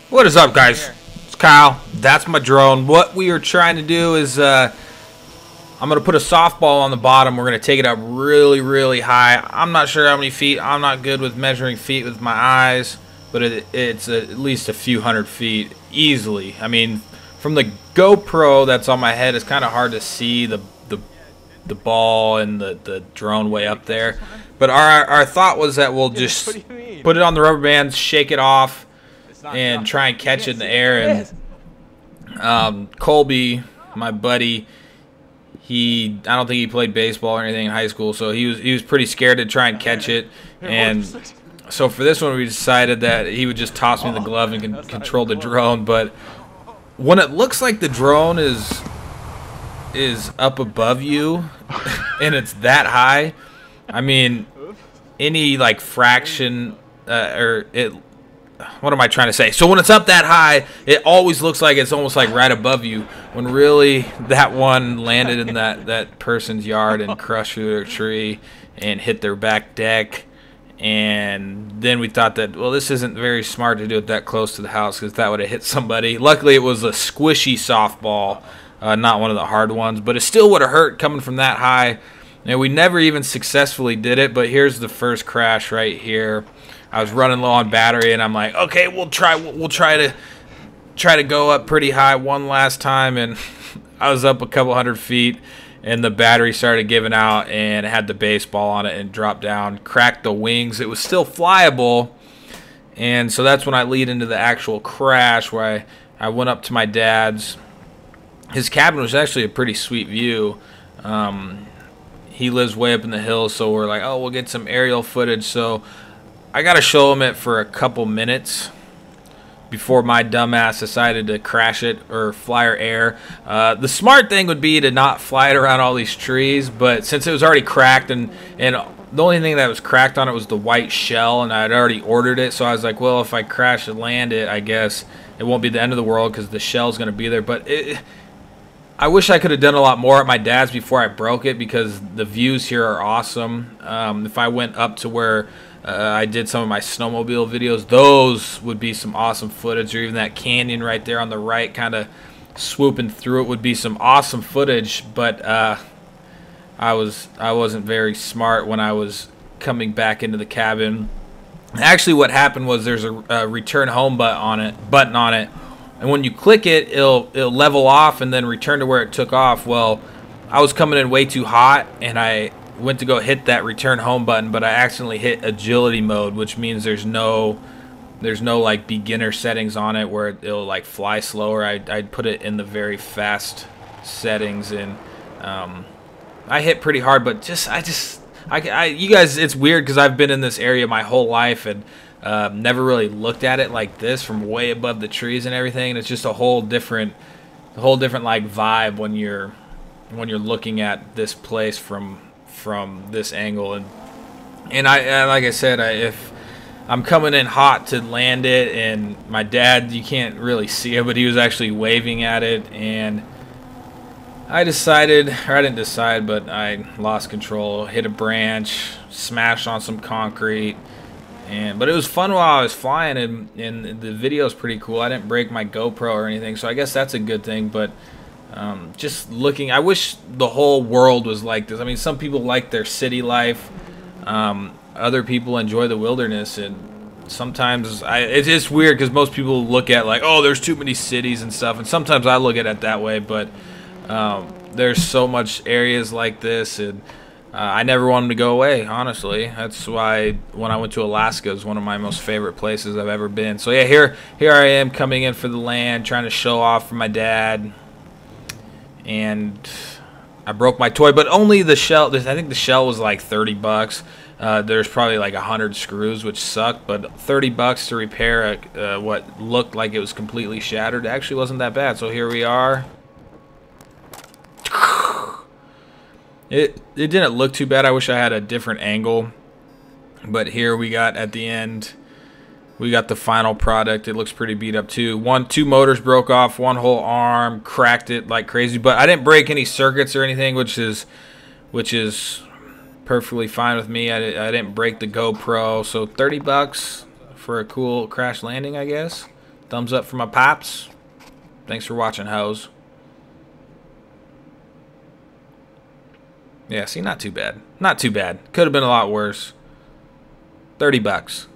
What is up, guys? It's Kyle. That's my drone. What we are trying to do is I'm going to put a softball on the bottom. We're going to take it up really, really high. I'm not sure how many feet. I'm not good with measuring feet with my eyes, but it's at least a few hundred feet easily. I mean, from the GoPro that's on my head, it's kind of hard to see the ball and the drone way up there. But our thought was that we'll just put it on the rubber bands, shake it off, and try and catch it in the air. And Colby, my buddy, I don't think he played baseball or anything in high school, so he was pretty scared to try and catch it. And so for this one, we decided that he would just toss me the glove and control the drone. But when it looks like the drone is up above you and it's that high, I mean, any like fraction what am I trying to say? So when it's up that high, it always looks like it's almost like right above you, when really that one landed in that person's yard and crushed through their tree and hit their back deck. And then we thought that, well, this isn't very smart to do it that close to the house, because that would have hit somebody. Luckily, it was a squishy softball, not one of the hard ones, but it still would have hurt coming from that high. And we never even successfully did it, but here's the first crash right here. I was running low on battery, and I'm like, okay, we'll try to go up pretty high one last time. And I was up a couple hundred feet, and the battery started giving out, and it had the baseball on it and dropped down, cracked the wings. It was still flyable, and so that's when I lead into the actual crash, where I went up to my dad's. His cabin was actually a pretty sweet view. He lives way up in the hills, so we're like, oh, we'll get some aerial footage. So I got to show him it for a couple minutes before my dumbass decided to crash it or fly or air. The smart thing would be to not fly it around all these trees, but since it was already cracked, and the only thing that was cracked on it was the white shell, and I had already ordered it, so I was like, well, if I crash and land it, I guess it won't be the end of the world because the shell's going to be there. But I wish I could have done a lot more at my dad's before I broke it, because the views here are awesome. If I went up to where I did some of my snowmobile videos, those would be some awesome footage, or even that canyon right there on the right, kind of swooping through it, would be some awesome footage. But I wasn't very smart when I was coming back into the cabin. Actually, what happened was there's a return home button on it, and when you click it, it'll level off and then return to where it took off. Well, I was coming in way too hot, and I went to go hit that return home button, but I accidentally hit agility mode, which means there's no like beginner settings on it where it'll like fly slower. I'd put it in the very fast settings, and I hit pretty hard, but you guys, it's weird because I've been in this area my whole life and never really looked at it like this from way above the trees and everything. And it's just a whole different like vibe when you're looking at this place from this angle. And I like I said, if I'm coming in hot to land it, and my dad, you can't really see it, but he was actually waving at it, and I decided, or I didn't decide, but I lost control, hit a branch, smashed on some concrete. But it was fun while I was flying, and the video is pretty cool. I didn't break my GoPro or anything, so I guess that's a good thing. But just looking, I wish the whole world was like this. I mean, some people like their city life, other people enjoy the wilderness, and sometimes it's just weird because most people look at like, oh, there's too many cities and stuff, and sometimes I look at it that way. But there's so much areas like this, and I never want them to go away, honestly. That's why when I went to Alaska, it was one of my most favorite places I've ever been. So yeah, here I am coming in for the land, trying to show off for my dad. And I broke my toy, but only the shell. I think the shell was like $30. There's probably like 100 screws, which sucked, but $30 to repair what looked like it was completely shattered actually wasn't that bad. So here we are. It didn't look too bad. I wish I had a different angle, but here we got at the end, we got the final product. It looks pretty beat up too. Two motors broke off, one whole arm, cracked it like crazy, but I didn't break any circuits or anything, which is perfectly fine with me. I didn't break the GoPro, so $30 for a cool crash landing, I guess. Thumbs up for my pops. Thanks for watching, hoes. Yeah, see, not too bad. Not too bad. Could have been a lot worse. $30.